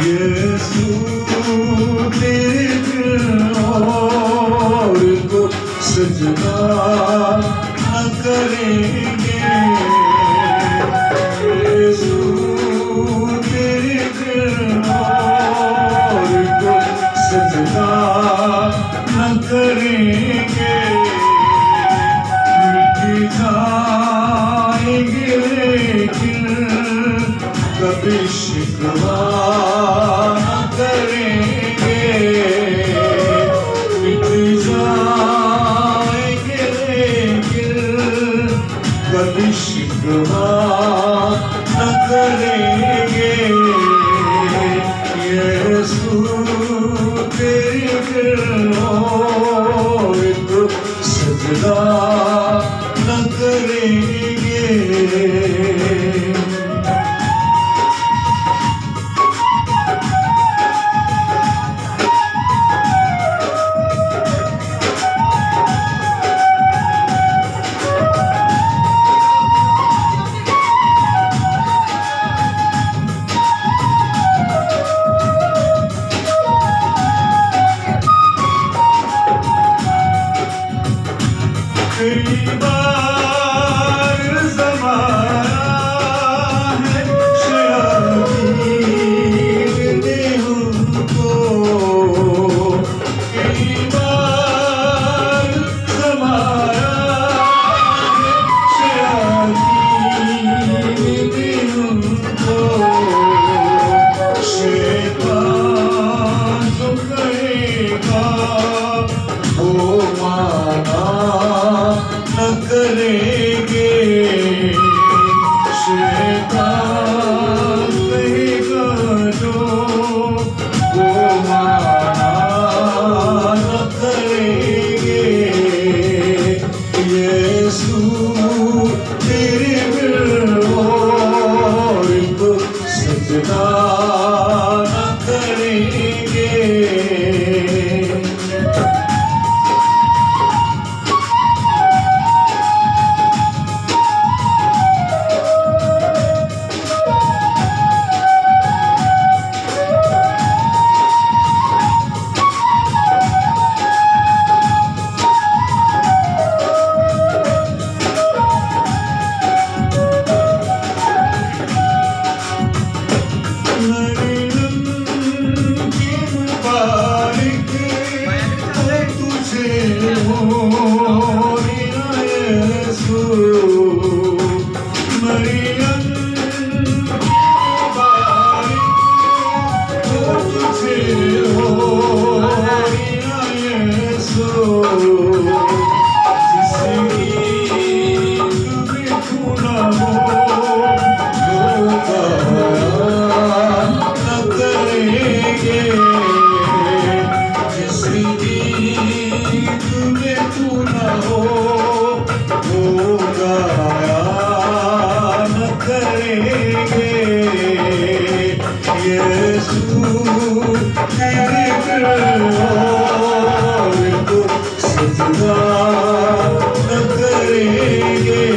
यीशु तेरे बिन और को सजना न करेंगे। यीशु तेरे बिन और को सजना न करेंगे। मिट जाएंगे लेकिन कभी शिकवा न करेंगे। मिट जाएंगे लेकिन कभी शिकवा न करेंगे। यीशु तेरे बिन और को सजदा न करेंगे। कई बार ज़माना है शराबी ने उनको। कई बार ज़माना है शराबी ने उनको। शैतान जो कहेगा वो माना न करेंगे। शैतान कहेगा जो वो माना न करेंगे। यीशु तेरे बिन और को सजना न करेंगे। यीशु तेरे बिन और को सजना न करेंगे।